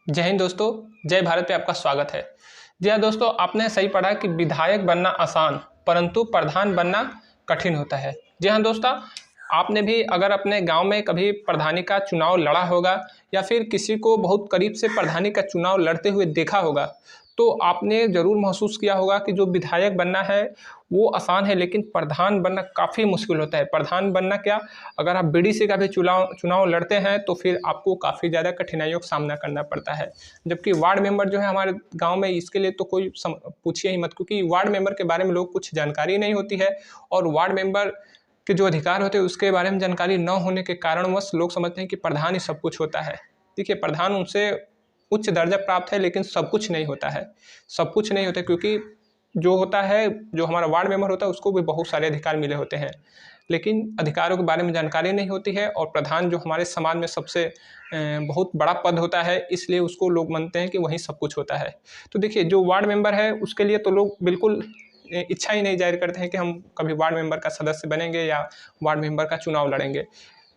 जय हिंद दोस्तों। जय भारत पे आपका स्वागत है। जी हाँ दोस्तों, आपने सही पढ़ा कि विधायक बनना आसान परंतु प्रधान बनना कठिन होता है। जी हाँ दोस्तों, आपने भी अगर अपने गांव में कभी प्रधानी का चुनाव लड़ा होगा या फिर किसी को बहुत करीब से प्रधानी का चुनाव लड़ते हुए देखा होगा, तो आपने ज़रूर महसूस किया होगा कि जो विधायक बनना है वो आसान है, लेकिन प्रधान बनना काफ़ी मुश्किल होता है। प्रधान बनना क्या, अगर आप बीडीसी का भी चुनाव चुनाव लड़ते हैं तो फिर आपको काफ़ी ज़्यादा कठिनाइयों का सामना करना पड़ता है। जबकि वार्ड मेंबर जो है हमारे गांव में, इसके लिए तो कोई पूछिए ही मत, क्योंकि वार्ड मेंबर के बारे में लोग कुछ जानकारी नहीं होती है और वार्ड मेंबर के जो अधिकार होते हैं उसके बारे में जानकारी न होने के कारणवश लोग समझते हैं कि प्रधान ही सब कुछ होता है। देखिए, प्रधान उनसे उच्च दर्जा प्राप्त है लेकिन सब कुछ नहीं होता है। सब कुछ नहीं होता, क्योंकि जो होता है, जो हमारा वार्ड मेंबर होता है उसको भी बहुत सारे अधिकार मिले होते हैं, लेकिन अधिकारों के बारे में जानकारी नहीं होती है। और प्रधान जो हमारे समाज में सबसे बहुत बड़ा पद होता है, इसलिए उसको लोग मानते हैं कि वही सब कुछ होता है। तो देखिए, जो वार्ड मेंबर है उसके लिए तो लोग बिल्कुल इच्छा ही नहीं जाहिर करते हैं कि हम कभी वार्ड मेंबर का सदस्य बनेंगे या वार्ड मेंबर का चुनाव लड़ेंगे।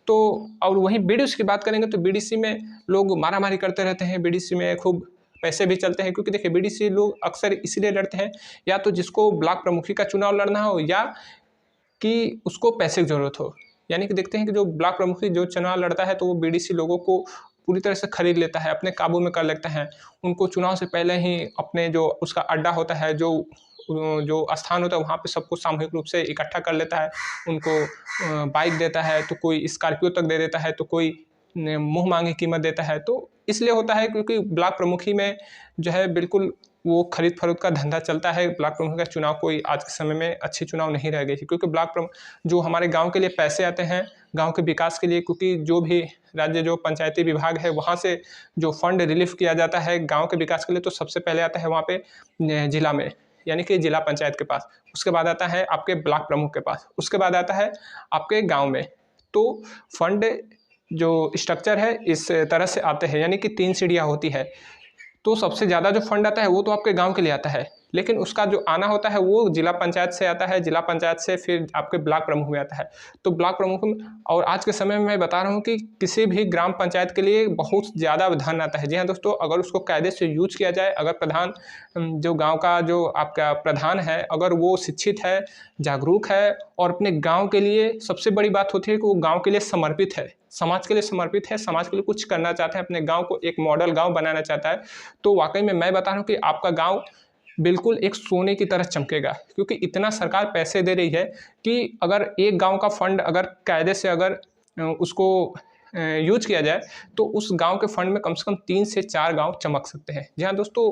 तो और वहीं बीडीसी की बात करेंगे तो बीडीसी में लोग मारामारी करते रहते हैं। बीडीसी में खूब पैसे भी चलते हैं, क्योंकि देखिए बीडीसी लोग अक्सर इसलिए लड़ते हैं, या तो जिसको ब्लॉक प्रमुखी का चुनाव लड़ना हो या कि उसको पैसे की ज़रूरत हो। यानी कि देखते हैं कि जो ब्लॉक प्रमुखी जो चुनाव लड़ता है तो वो बीडीसी लोगों को पूरी तरह से खरीद लेता है, अपने काबू में कर लेता है। उनको चुनाव से पहले ही अपने जो उसका अड्डा होता है, जो स्थान होता है, वहाँ पे सबको सामूहिक रूप से इकट्ठा कर लेता है। उनको बाइक देता है, तो कोई स्कॉर्पियो तक दे देता है, तो कोई मुँह मांगी कीमत देता है। तो इसलिए होता है क्योंकि ब्लॉक प्रमुखी में जो है बिल्कुल वो खरीद फरोख्त का धंधा चलता है। ब्लॉक प्रमुख का चुनाव कोई आज के समय में अच्छे चुनाव नहीं रह गई है, क्योंकि ब्लॉक प्रमुख जो हमारे गांव के लिए पैसे आते हैं, गांव के विकास के लिए, क्योंकि जो भी राज्य जो पंचायती विभाग है वहाँ से जो फंड रिलीफ किया जाता है गांव के विकास के लिए, तो सबसे पहले आता है वहाँ पे जिला में, यानी कि जिला पंचायत के पास। उसके बाद आता है आपके ब्लॉक प्रमुख के पास, उसके बाद आता है आपके गाँव में। तो फंड जो स्ट्रक्चर है इस तरह से आते हैं, यानी कि 3 सीढ़ियाँ होती है। तो सबसे ज़्यादा जो फंड आता है वो तो आपके गांव के लिए आता है, लेकिन उसका जो आना होता है वो जिला पंचायत से आता है। जिला पंचायत से फिर आपके ब्लॉक प्रमुख में आता है। तो ब्लॉक प्रमुख में, और आज के समय में मैं बता रहा हूँ कि किसी भी ग्राम पंचायत के लिए बहुत ज़्यादा धन आता है। जी हाँ दोस्तों, अगर उसको कायदे से यूज किया जाए, अगर प्रधान जो गाँव का जो आपका प्रधान है, अगर वो शिक्षित है, जागरूक है और अपने गाँव के लिए, सबसे बड़ी बात होती है कि वो गाँव के लिए समर्पित है, समाज के लिए समर्पित है, समाज के लिए कुछ करना चाहता है, अपने गाँव को एक मॉडल गाँव बनाना चाहता है, तो वाकई में मैं बता रहा हूँ कि आपका गाँव बिल्कुल एक सोने की तरह चमकेगा। क्योंकि इतना सरकार पैसे दे रही है कि अगर एक गाँव का फंड अगर कायदे से अगर उसको यूज किया जाए तो उस गांव के फंड में कम से कम 3 से 4 गांव चमक सकते हैं। जी हाँ दोस्तों,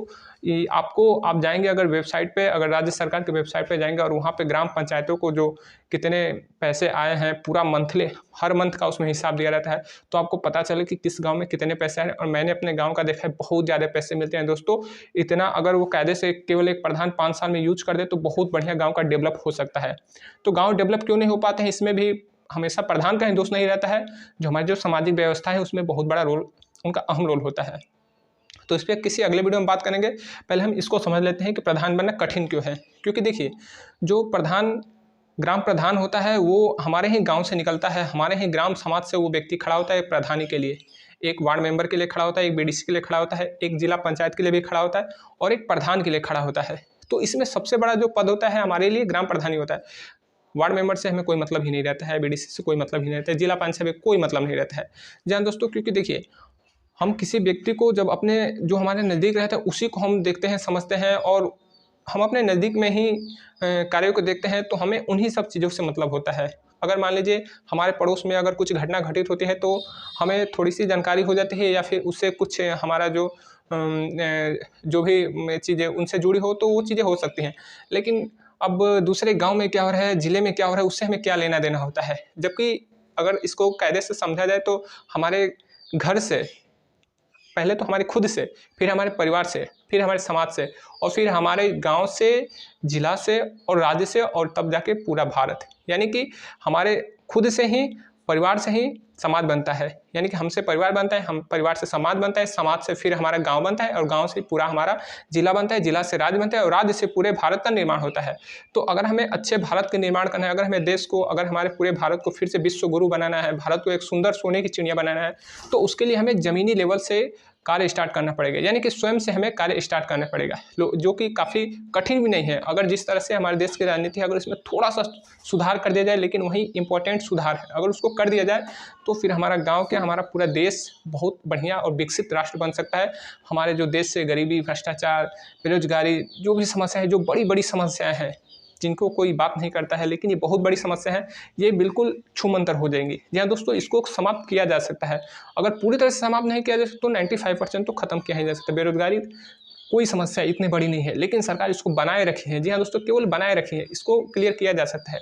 आप जाएंगे अगर वेबसाइट पे, अगर राज्य सरकार के वेबसाइट पे जाएंगे और वहाँ पे ग्राम पंचायतों को जो कितने पैसे आए हैं, पूरा मंथली हर मंथ का उसमें हिसाब दिया रहता है, तो आपको पता चले कि किस गाँव में कितने पैसे आए। और मैंने अपने गाँव का देखा है, बहुत ज़्यादा पैसे मिलते हैं दोस्तों। इतना अगर वो कायदे से केवल एक प्रधान 5 साल में यूज कर दे तो बहुत बढ़िया गाँव का डेवलप हो सकता है। तो गाँव डेवलप क्यों नहीं हो पाते हैं, इसमें भी हमेशा प्रधान का ही दोष नहीं रहता है, जो हमारी जो सामाजिक व्यवस्था है उसमें बहुत बड़ा रोल, उनका अहम रोल होता है। तो इस पर किसी अगले वीडियो में बात करेंगे। पहले हम इसको समझ लेते हैं कि प्रधान बनना कठिन क्यों है। क्योंकि देखिए, जो प्रधान ग्राम प्रधान होता है वो हमारे ही गांव से निकलता है, हमारे ही ग्राम समाज से वो व्यक्ति खड़ा होता है प्रधानी के लिए। एक वार्ड मेंबर के लिए खड़ा होता है, एक बीडीसी के लिए खड़ा होता है, एक जिला पंचायत के लिए भी खड़ा होता है और एक प्रधान के लिए खड़ा होता है। तो इसमें सबसे बड़ा जो पद होता है हमारे लिए ग्राम प्रधानी होता है। वार्ड मेंबर से हमें कोई मतलब ही नहीं रहता है, बीडीसी से कोई मतलब ही नहीं रहता है, जिला पंचायत में कोई मतलब नहीं रहता है। जान दोस्तों, क्योंकि देखिए, हम किसी व्यक्ति को जब अपने जो हमारे नज़दीक रहता है उसी को हम देखते हैं, समझते हैं, और हम अपने नज़दीक में ही कार्यों को देखते हैं, तो हमें उन्हीं सब चीज़ों से मतलब होता है। अगर मान लीजिए हमारे पड़ोस में अगर कुछ घटना घटित होती है तो हमें थोड़ी सी जानकारी हो जाती है, या फिर उससे कुछ हमारा जो भी चीज़ें उनसे जुड़ी हो तो वो चीज़ें हो सकती हैं। लेकिन अब दूसरे गांव में क्या हो रहा है, जिले में क्या हो रहा है, उससे हमें क्या लेना देना होता है। जबकि अगर इसको कायदे से समझा जाए तो हमारे घर से पहले तो हमारे खुद से, फिर हमारे परिवार से, फिर हमारे समाज से, और फिर हमारे गांव से, जिला से और राज्य से, और तब जाके पूरा भारत। यानी कि हमारे खुद से ही, परिवार से ही समाज बनता है। यानी कि हमसे परिवार बनता है, हम परिवार से समाज बनता है, समाज से फिर हमारा गांव बनता है, और गांव से पूरा हमारा जिला बनता है, जिला से राज्य बनता है, और राज्य से पूरे भारत का निर्माण होता है। तो अगर हमें अच्छे भारत के निर्माण करना है, अगर हमें देश को, अगर हमारे पूरे भारत को फिर से विश्व गुरु बनाना है, भारत को एक सुंदर सोने की चिड़िया बनाना है, तो उसके लिए हमें ज़मीनी लेवल से कार्य स्टार्ट करना पड़ेगा, यानी कि स्वयं से हमें कार्य स्टार्ट करना पड़ेगा, जो कि काफ़ी कठिन भी नहीं है। अगर जिस तरह से हमारे देश की राजनीति है, अगर इसमें थोड़ा सा सुधार कर दिया जाए, लेकिन वही इंपॉर्टेंट सुधार है, अगर उसको कर दिया जाए तो फिर हमारा गांव क्या, हमारा पूरा देश बहुत बढ़िया और विकसित राष्ट्र बन सकता है। हमारे जो देश से गरीबी, भ्रष्टाचार, बेरोजगारी, जो भी समस्या है, जो बड़ी बड़ी समस्याएँ हैं जिनको कोई बात नहीं करता है, लेकिन ये बहुत बड़ी समस्या है, ये बिल्कुल छूमंतर हो जाएंगी। जी हाँ दोस्तों, इसको समाप्त किया जा सकता है। अगर पूरी तरह से समाप्त नहीं किया जा सकता तो 95% तो खत्म किया ही जा सकता है। बेरोजगारी कोई समस्या इतनी बड़ी नहीं है, लेकिन सरकार इसको बनाए रखी है। जी हाँ दोस्तों, केवल बनाए रखी है, इसको क्लियर किया जा सकता है।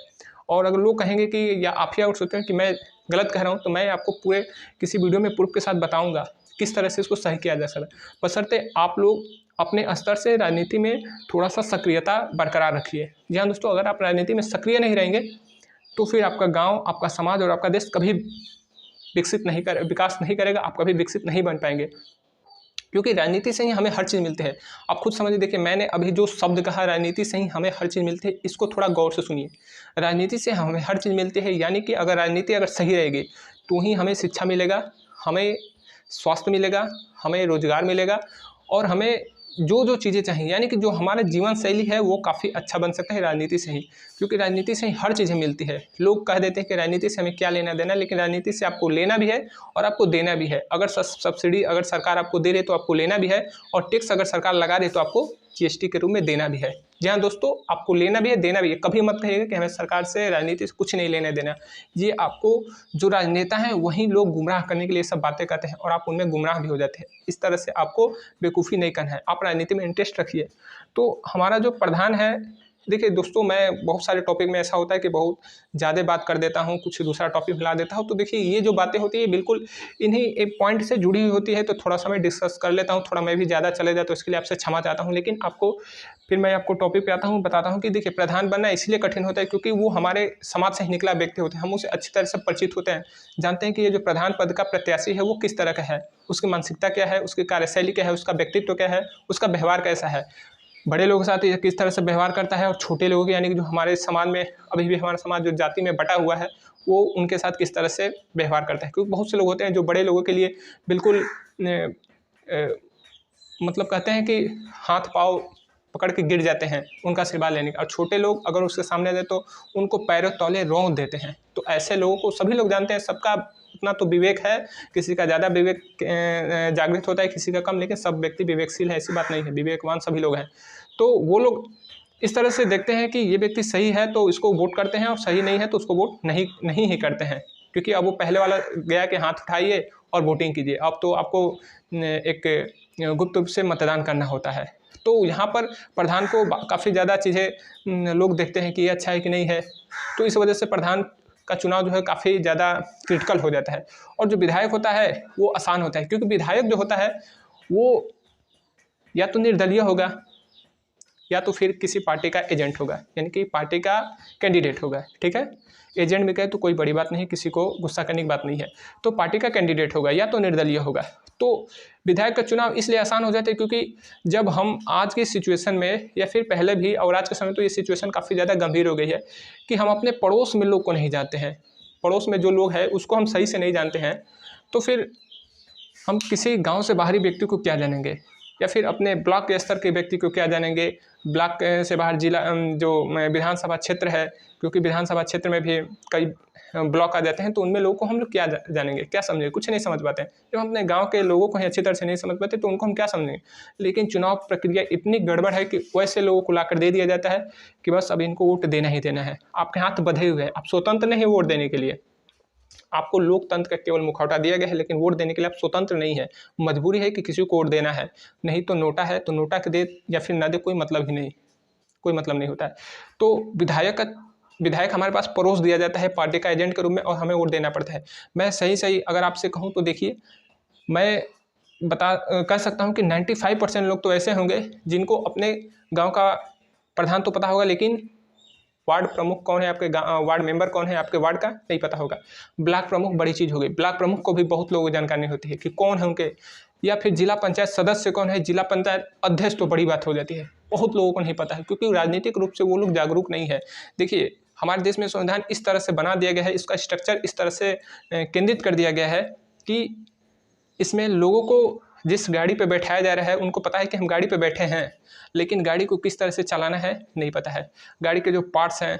और अगर लोग कहेंगे कि या आप ही अगर सोचते हैं कि मैं गलत कह रहा हूँ, तो मैं आपको पूरे किसी वीडियो में प्रूफ के साथ बताऊँगा किस तरह से इसको सही किया जा सकता है। बशर्ते आप लोग अपने स्तर से राजनीति में थोड़ा सा सक्रियता बरकरार रखिए। जी हाँ दोस्तों, अगर आप राजनीति में सक्रिय नहीं रहेंगे तो फिर आपका गांव, आपका समाज और आपका देश कभी विकास नहीं करेगा, आप कभी विकसित नहीं बन पाएंगे, क्योंकि राजनीति से ही हमें हर चीज़ मिलती है। आप खुद समझिए, देखिए मैंने अभी जो शब्द कहा, राजनीति से ही हमें हर चीज़ मिलती है, इसको थोड़ा गौर से सुनिए। राजनीति से हमें हर चीज़ मिलती है, यानी कि अगर राजनीति अगर सही रहेगी तो ही हमें शिक्षा मिलेगा, हमें स्वास्थ्य मिलेगा, हमें रोजगार मिलेगा, और हमें जो जो चीज़ें चाहिए, यानी कि जो हमारा जीवन शैली है वो काफ़ी अच्छा बन सकता है राजनीति से ही, क्योंकि राजनीति से ही हर चीज़ें मिलती है। लोग कह देते हैं कि राजनीति से हमें क्या लेना देना, लेकिन राजनीति से आपको लेना भी है और आपको देना भी है। अगर सब्सिडी अगर सरकार आपको दे रही है तो आपको लेना भी है, और टैक्स अगर सरकार लगा रही है तो आपको जीएसटी के रूप में देना भी है। जी हाँ दोस्तों, आपको लेना भी है, देना भी है। कभी मत कहिएगा कि हमें सरकार से, राजनीति से कुछ नहीं लेना देना। ये आपको जो राजनेता हैं वही लोग गुमराह करने के लिए सब बातें करते हैं, और आप उनमें गुमराह भी हो जाते हैं। इस तरह से आपको बेवकूफ़ी नहीं करना है, आप राजनीति में इंटरेस्ट रखिए। तो हमारा जो प्रधान है, देखिए दोस्तों, मैं बहुत सारे टॉपिक में ऐसा होता है कि बहुत ज़्यादा बात कर देता हूँ, कुछ दूसरा टॉपिक ला देता हूँ। तो देखिए ये जो बातें होती है बिल्कुल इन्हीं एक पॉइंट से जुड़ी हुई होती है, तो थोड़ा सा मैं डिस्कस कर लेता हूँ। थोड़ा मैं भी ज़्यादा चले जाता हूँ, इसके लिए आपसे क्षमा चाहता हूँ। लेकिन फिर मैं आपको टॉपिक पे आता हूँ, बताता हूँ कि देखिए प्रधान बनना इसलिए कठिन होता है क्योंकि वो हमारे समाज से ही निकला व्यक्ति होते हैं, हम उसे अच्छी तरह से परिचित होते हैं, जानते हैं कि ये जो प्रधान पद का प्रत्याशी है वो किस तरह का है, उसकी मानसिकता क्या है, उसकी कार्यशैली क्या है, उसका व्यक्तित्व क्या है, उसका व्यवहार कैसा है, बड़े लोगों के साथ ये किस तरह से व्यवहार करता है, और छोटे लोगों के, यानी कि जो हमारे समाज में अभी भी हमारा समाज जो जाति में बटा हुआ है वो उनके साथ किस तरह से व्यवहार करता है। क्योंकि बहुत से लोग होते हैं जो बड़े लोगों के लिए बिल्कुल मतलब कहते हैं कि हाथ पाँव पकड़ के गिर जाते हैं उनका आशीर्वाद लेने का, और छोटे लोग अगर उसके सामने जाए तो उनको पैरों तले रौंद देते हैं। तो ऐसे लोगों को सभी लोग जानते हैं, सबका उतना तो विवेक है, किसी का ज़्यादा विवेक जागृत होता है, किसी का कम, लेकिन सब व्यक्ति विवेकशील है, ऐसी बात नहीं है, विवेकवान सभी लोग हैं। तो वो लोग इस तरह से देखते हैं कि ये व्यक्ति सही है तो इसको वोट करते हैं, और सही नहीं है तो उसको वोट नहीं ही करते हैं, क्योंकि अब वो पहले वाला गया कि हाथ उठाइए और वोटिंग कीजिए। अब तो आपको एक गुप्त रूप से मतदान करना होता है। तो यहाँ पर प्रधान को काफ़ी ज़्यादा चीज़ें लोग देखते हैं कि ये अच्छा है कि नहीं है, तो इस वजह से प्रधान का चुनाव जो है काफ़ी ज़्यादा क्रिटिकल हो जाता है। और जो विधायक होता है वो आसान होता है, क्योंकि विधायक जो होता है वो या तो निर्दलीय होगा या तो फिर किसी पार्टी का एजेंट होगा, यानी कि पार्टी का कैंडिडेट होगा। ठीक है, एजेंट भी कहे तो कोई बड़ी बात नहीं, किसी को गुस्सा करने की बात नहीं है। तो पार्टी का कैंडिडेट होगा या तो निर्दलीय होगा। तो विधायक का चुनाव इसलिए आसान हो जाता है क्योंकि जब हम आज की सिचुएशन में, या फिर पहले भी और आज के समय तो ये सिचुएशन काफ़ी ज़्यादा गंभीर हो गई है कि हम अपने पड़ोस में लोग को नहीं जानते हैं, पड़ोस में जो लोग हैं उसको हम सही से नहीं जानते हैं। तो फिर हम किसी गाँव से बाहरी व्यक्ति को क्या जानेंगे, या फिर अपने ब्लॉक के स्तर के व्यक्ति को क्या जानेंगे, ब्लॉक से बाहर जिला जो विधानसभा क्षेत्र है, क्योंकि विधानसभा क्षेत्र में भी कई ब्लॉक आ जाते हैं, तो उनमें लोगों को हम लोग क्या जानेंगे, क्या समझेंगे, कुछ नहीं समझ पाते हैं। जब हम अपने गांव के लोगों को ही अच्छी तरह से नहीं समझ पाते तो उनको हम क्या समझेंगे। लेकिन चुनाव प्रक्रिया इतनी गड़बड़ है कि वैसे लोगों को लाकर दे दिया जाता है कि बस अब इनको वोट देना ही देना है, आपके हाथ बंधे हुए हैं, आप स्वतंत्र नहीं वोट देने के लिए। आपको लोकतंत्र का केवल मुखौटा दिया गया है, लेकिन वोट देने के लिए आप स्वतंत्र नहीं है, मजबूरी है कि किसी को वोट देना है, नहीं तो नोटा है तो नोटा के दे या फिर ना दे, कोई मतलब ही नहीं, कोई मतलब नहीं होता है। तो विधायक हमारे पास परोस दिया जाता है पार्टी का एजेंट के रूप में, और हमें वोट देना पड़ता है। मैं सही अगर आपसे कहूँ तो देखिए, मैं कह सकता हूँ कि 95% लोग तो ऐसे होंगे जिनको अपने गाँव का प्रधान तो पता होगा, लेकिन वार्ड प्रमुख कौन है आपके वार्ड मेंबर कौन है आपके वार्ड का नहीं पता होगा। ब्लॉक प्रमुख बड़ी चीज़ हो गई, ब्लॉक प्रमुख को भी बहुत लोगों को जानकारी नहीं होती है कि कौन है उनके, या फिर जिला पंचायत सदस्य कौन है, जिला पंचायत अध्यक्ष तो बड़ी बात हो जाती है, बहुत लोगों को नहीं पता है, क्योंकि राजनीतिक रूप से वो लोग जागरूक नहीं है। देखिए हमारे देश में संविधान इस तरह से बना दिया गया है, इसका स्ट्रक्चर इस तरह से केंद्रित कर दिया गया है कि इसमें लोगों को जिस गाड़ी पे बैठाया जा रहा है उनको पता है कि हम गाड़ी पे बैठे हैं, लेकिन गाड़ी को किस तरह से चलाना है नहीं पता है। गाड़ी के जो पार्ट्स हैं,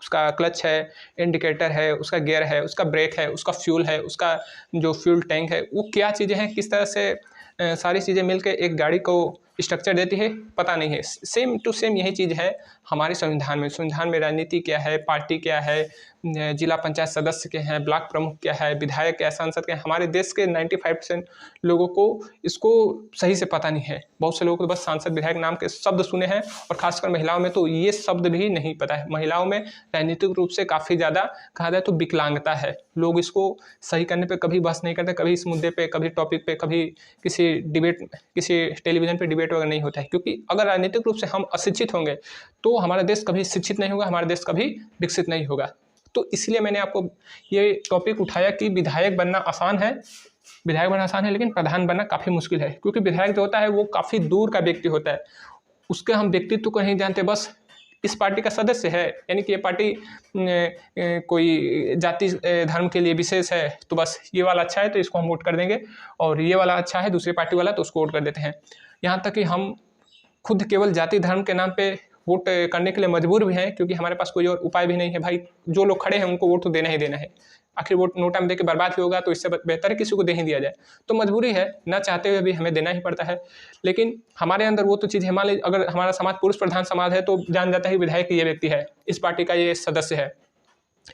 उसका क्लच है, इंडिकेटर है, उसका गियर है, उसका ब्रेक है, उसका फ्यूल है, उसका जो फ्यूल टैंक है, वो क्या चीज़ें हैं, किस तरह से सारी चीज़ें मिलकर एक गाड़ी को स्ट्रक्चर देती है, पता नहीं है। सेम टू सेम यही चीज़ है हमारे संविधान में। संविधान में राजनीति क्या है, पार्टी क्या है, जिला पंचायत सदस्य क्या है, ब्लॉक प्रमुख क्या है, विधायक क्या है, सांसद क्या है, हमारे देश के 95% लोगों को इसको सही से पता नहीं है। बहुत से लोगों को बस सांसद विधायक नाम के शब्द सुने हैं, और खासकर महिलाओं में तो ये शब्द भी नहीं पता है। महिलाओं में राजनीतिक रूप से काफ़ी ज़्यादा कहा जाए तो विकलांगता है। लोग इसको सही करने पे कभी बहस नहीं करते, कभी इस मुद्दे पे, कभी टॉपिक पे, कभी किसी डिबेट, किसी टेलीविजन पे डिबेट वगैरह नहीं होता है। क्योंकि अगर राजनीतिक रूप से हम अशिक्षित होंगे तो हमारा देश कभी शिक्षित नहीं होगा, हमारा देश कभी विकसित नहीं होगा। तो इसलिए मैंने आपको ये टॉपिक उठाया कि विधायक बनना आसान है, लेकिन प्रधान बनना काफ़ी मुश्किल है। क्योंकि विधायक जो होता है वो काफ़ी दूर का व्यक्ति होता है, उसके हम व्यक्तित्व को नहीं जानते। बस इस पार्टी का सदस्य है, यानी कि ये पार्टी कोई जाति धर्म के लिए विशेष है, तो बस ये वाला अच्छा है तो इसको हम वोट कर देंगे, और ये वाला अच्छा है दूसरी पार्टी वाला तो उसको वोट कर देते हैं। यहाँ तक कि हम खुद केवल जाति धर्म के नाम पे वोट करने के लिए मजबूर भी हैं, क्योंकि हमारे पास कोई और उपाय भी नहीं है। भाई जो लोग खड़े हैं उनको वोट तो देना ही देना है, आखिर वोट नोटा में दे के बर्बाद ही होगा, तो इससे बेहतर है किसी को दे ही दिया जाए। तो मजबूरी है, ना चाहते हुए भी हमें देना ही पड़ता है। लेकिन हमारे अंदर वो तो चीज़ है, मान लीजिए अगर हमारा समाज पुरुष प्रधान समाज है तो जान जाता है विधायक ये व्यक्ति है, इस पार्टी का ये सदस्य है,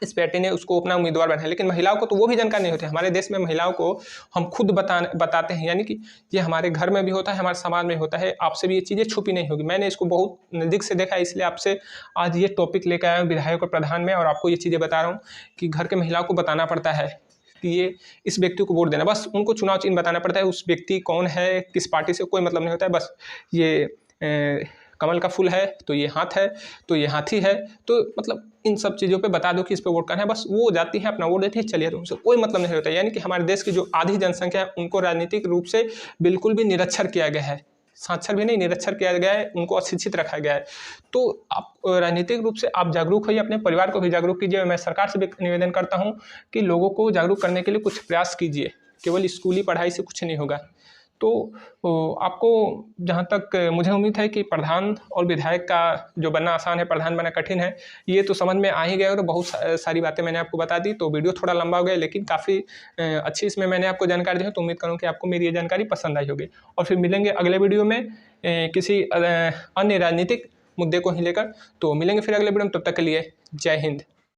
इस पार्टी ने उसको अपना उम्मीदवार बनाया। लेकिन महिलाओं को तो वो भी जानकारी नहीं होती। हमारे देश में महिलाओं को हम खुद बताते हैं, यानी कि ये हमारे घर में भी होता है, हमारे समाज में होता है। आपसे भी ये चीज़ें छुपी नहीं होगी। मैंने इसको बहुत नज़दीक से देखा है, इसलिए आपसे आज ये टॉपिक लेकर आया हूँ विधायक और प्रधान में, और आपको ये चीज़ें बता रहा हूँ कि घर के महिलाओं को बताना पड़ता है कि ये इस व्यक्ति को वोट देना। बस उनको चुनाव चिन्ह बताना पड़ता है, उस व्यक्ति कौन है, किस पार्टी से, कोई मतलब नहीं होता है। बस ये कमल का फूल है तो ये हाथ है, तो ये हाथी है, तो मतलब इन सब चीज़ों पे बता दो कि इस पे वोट करना है, बस वो जाती है अपना वोट देती है, चलिए, तो उनसे कोई मतलब नहीं होता। यानी कि हमारे देश की जो आधी जनसंख्या है उनको राजनीतिक रूप से बिल्कुल भी निरक्षर किया गया है, साक्षर भी नहीं, निरक्षर किया गया है, उनको अशिक्षित रखा गया है। तो आप राजनीतिक रूप से आप जागरूक होइए, अपने परिवार को भी जागरूक कीजिए। मैं सरकार से भी निवेदन करता हूँ कि लोगों को जागरूक करने के लिए कुछ प्रयास कीजिए, केवल स्कूली पढ़ाई से कुछ नहीं होगा। तो आपको जहाँ तक मुझे उम्मीद है कि प्रधान और विधायक का जो बनना आसान है, प्रधान बनना कठिन है, ये तो समझ में आ ही गया। और बहुत सारी बातें मैंने आपको बता दी, तो वीडियो थोड़ा लंबा हो गया, लेकिन काफ़ी अच्छी इसमें मैंने आपको जानकारी दी है। तो उम्मीद करूँ कि आपको मेरी ये जानकारी पसंद आई होगी। और फिर मिलेंगे अगले वीडियो में किसी अन्य राजनीतिक मुद्दे को ही लेकर। तो मिलेंगे फिर अगले वीडियो में, तब तक के लिए जय हिंद।